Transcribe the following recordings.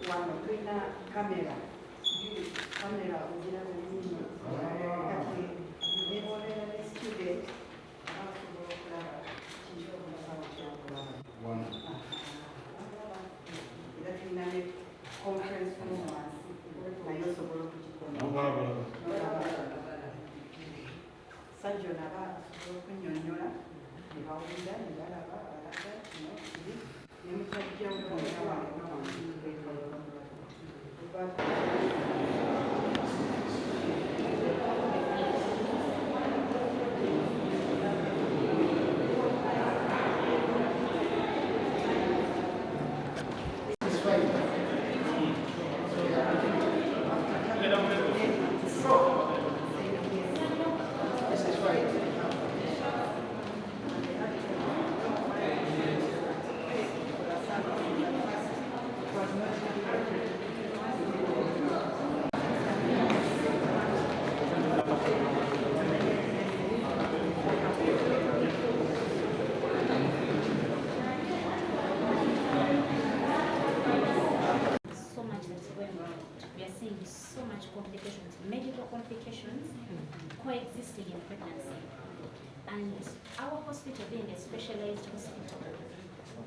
wano tulina kamera ogira bulungi kati nebolera ne student abasobola okulaba kiri omusawo kyakulaba era tulina ne conference room wansi naye osobola okukikola sajja naba asobola okunnyonnyola ne bawulira ne balaba balaga kino kiri ne mutajjawo bonna wano so much complications, medical complications coexisting in pregnancy. And our hospital, being a specialized hospital,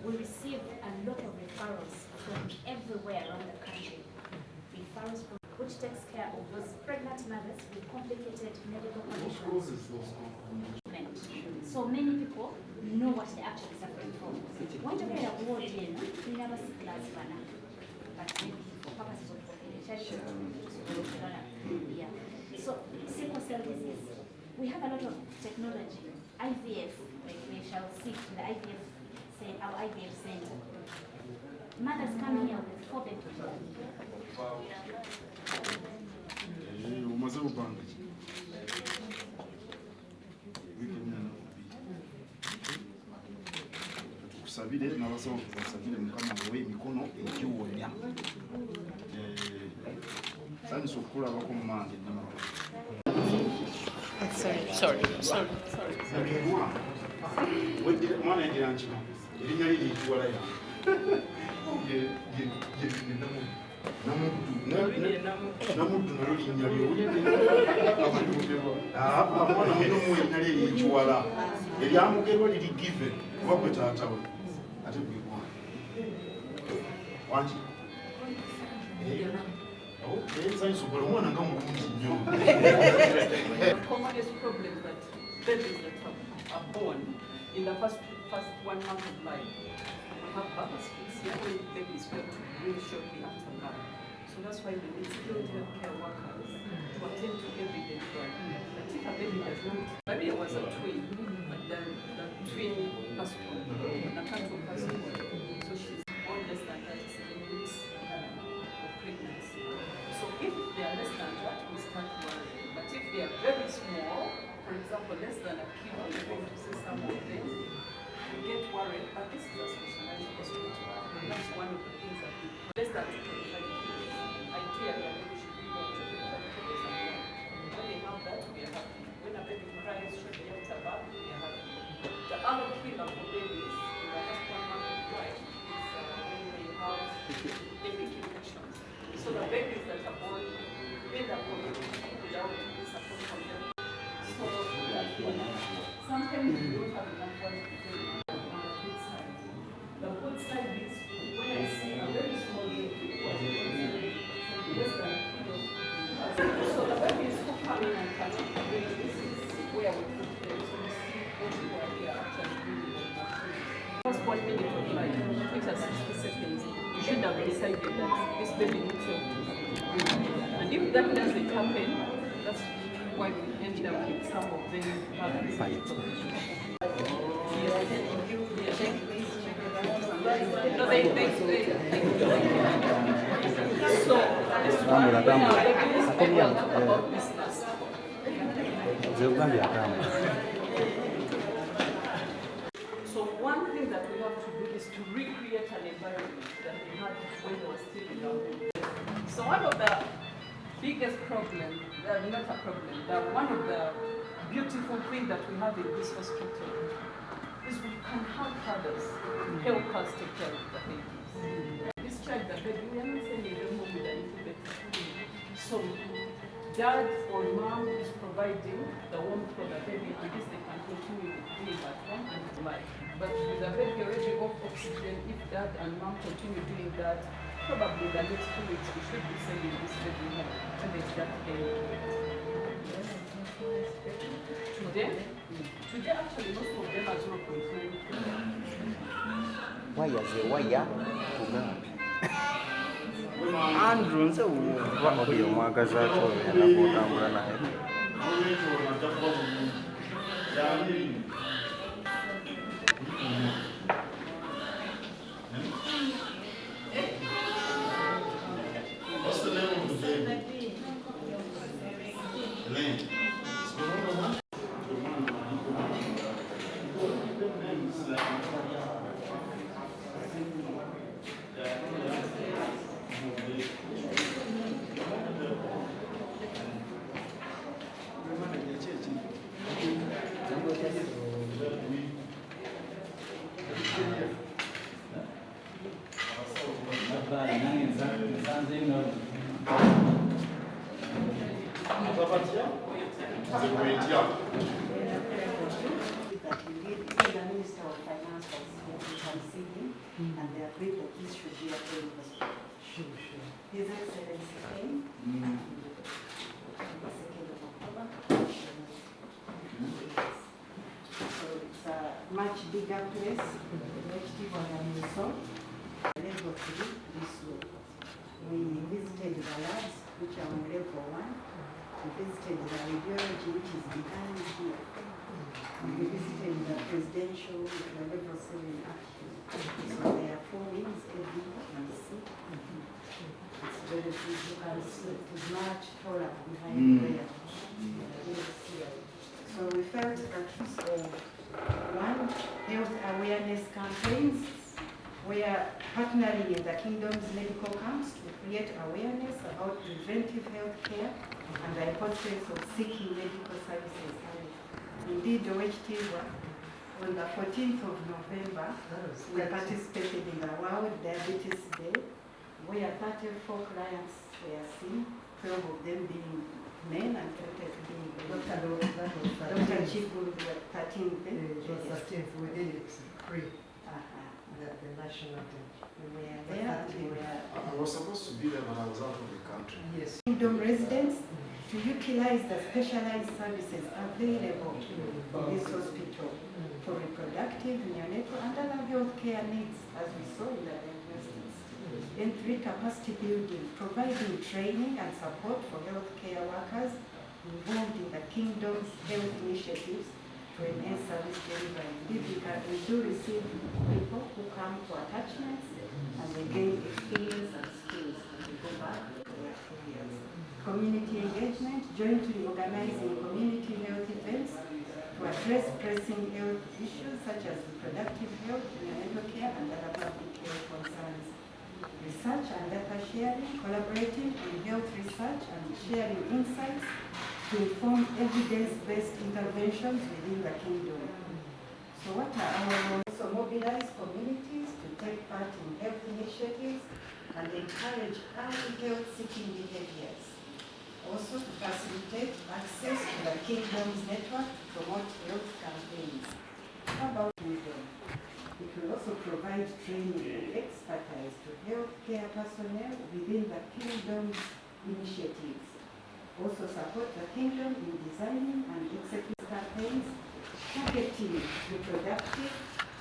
we receive a lot of referrals from everywhere around the country. Referrals from which takes care of those pregnant mothers with complicated medical conditions. So many people know what they're actually suffering from. When you get a ward in, we never see class banner. But for purposes of yeah. So sickle cell disease, we have a lot of technology. IVF, like we shall see to the IVF, say our IVF center. Mothers come here with 4 babies. Sabile n'abasaba kusabile mukama we mikono ekiwonya sani sokula bako mmange nama sorry wedi mwana ndira nchino ilinya lili tuwala ya namuntu naloli nyali mwana mwino mwe nali ekiwala eryamugerwa lili given wabwe taatawe ate bwikwa wangi ensanyisobola omwana nga mulungi nnyo. Commonest problems that babies that are born in the first 1 month of life. We have birth asphyxia when babies fail to breathe shortly after birth. So that's why we need skilled healthcare workers to attend to every delivery. But if a baby does not, maybe it was a twin, but the twin passed on, the cancer passed on. So she's born less than 37 weeks of pregnancy. So if they are less than that, we start worrying. But if they are very small, for example, less than a kilo, you're going to see some of them, we get worried, but this is a specialized hospital. And that's one of the things that we less than 25 kilos. Ideally, a baby should be about 25 kilos and more. When they have that, we are happy. When a baby cries shortly after birth, we are happy. The other killer for babies in the first 1 month of life is when they have pelvic infections. So the babies that are born end up without any support from them. So sometimes we don't have enough ones to do on the good side. The good side is when I see a very small baby who was less than a kilo. So the babies who come in and cannot breathe, this is where we put them. So we see what we are actually doing. First 1 minute of life, which is 60 seconds, you should have decided that this baby needs help. And if that doesn't happen, that's why we end up with some of them having no, they so about business. So one thing that we have to do is to recreate an environment that we had when they were still in our home. So one of the biggest problems, not a problem, one of the beautiful things that we have in this hospital is we can have fathers help us take care of the babies. Discharge the baby, we are not sending So dad or mom is providing the warmth for the baby, and this they can continue doing at home and life. But with the baby already off oxygen, if dad and mom continue doing that, probably the next 2 weeks we should be sending this baby home when they start getting today actually most of them are 0.9. Why is it? Why ya? Andrew nze oyo omwagaza atyo yalaba otambula naye. What's the name of the baby? Elaine. And they agreed that this should be a training hospital. Sure. His Excellency came on the 2nd of October. So it's a much bigger place. Relative on the resort. Let's go to this way. We visited the labs, which are on level 1. We visited the radiology, which is behind here. We visited the presidential, the level 7 action. So there are 4 wings every and see. It's very big. You can see it is much taller behind there. So we felt that one, health awareness campaigns, we are partnering in the Kingdom's medical camps to create awareness about preventive health care and the importance of seeking medical services. And indeed, on the 14th of November, we participated in the World Diabetes Day, where 34 clients were seen, 12 of them being men and 20 being women. Dr. Chiburu, the 13th. We did it free. The national day. We were there. I was supposed to be there, but I was out of the country. Yes. Kingdom residents to utilize the specialized services available in this hospital for reproductive, neonatal, and other health care needs, as we saw in the diagnostics. Then 3, capacity building, providing training and support for healthcare workers involved in the Kingdom's health initiatives to enhance service delivery. We do receive people who come for attachments and they gain experience and skills and they go back to their careers. Community engagement, jointly organizing community health events to address pressing health issues such as reproductive health, neonatal care, and other public health concerns. Research and data sharing, collaborating on health research and sharing insights to inform evidence-based interventions within the Kingdom. So what are our roles? So mobilize communities to take part in health initiatives and encourage early health-seeking behaviors. Also to facilitate access to the Kingdom's network to promote health campaigns. How about Kingdom? It will also provide training and expertise to healthcare personnel within the Kingdom's initiatives. Also support the Kingdom in designing and executing campaigns targeting reproductive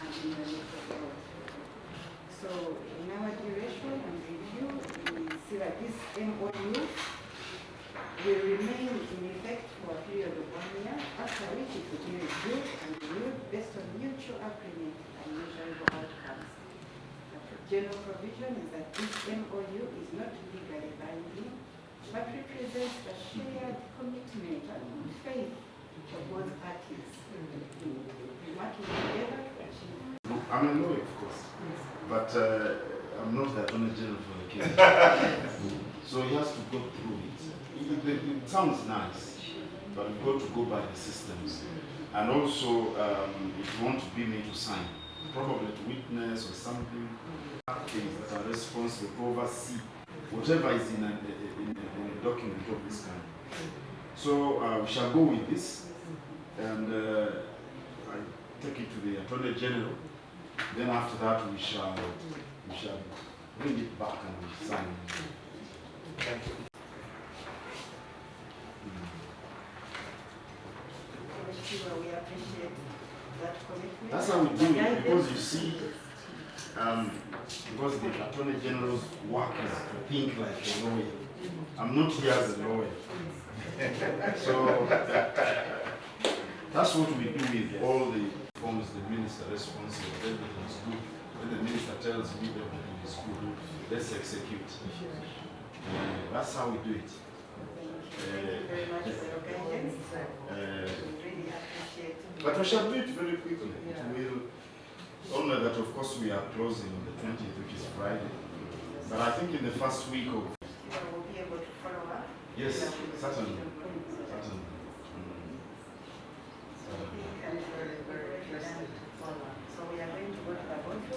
and neonatal health. So in our duration and review, we see that this MOU will remain in effect for a period of 1 year, after which it will be reviewed and renewed based on mutual agreement and measurable outcomes. The general provision is that this MOU is not legally binding, but represents the shared commitment and faith of both parties in working together to achieve. I'm a lawyer, of course, but I'm not the Attorney General for the case. So he has to go through it. It sounds nice, but we've got to go by the systems. And also, if you want to be me to sign, probably to witness or something, things that are responsible to oversee whatever is in a document of this kind. So we shall go with this, and I take it to the Attorney General. Then after that, we shall bring it back and we sign. Thank you. We appreciate that commitment. That's how we do it, because you see, because the Attorney General's work is to think like a lawyer. I'm not here as a lawyer. So that's what we do with all the forms the minister responsible. Everything is good. When the minister tells me everything is good, let's execute. That's how we do it. Thank you very much for your guidance. We really appreciate it. But we shall do it very quickly. It will, only that of course we are closing on the 20th, which is Friday. But I think in the first week of... We'll be able to follow up. Yes, certainly.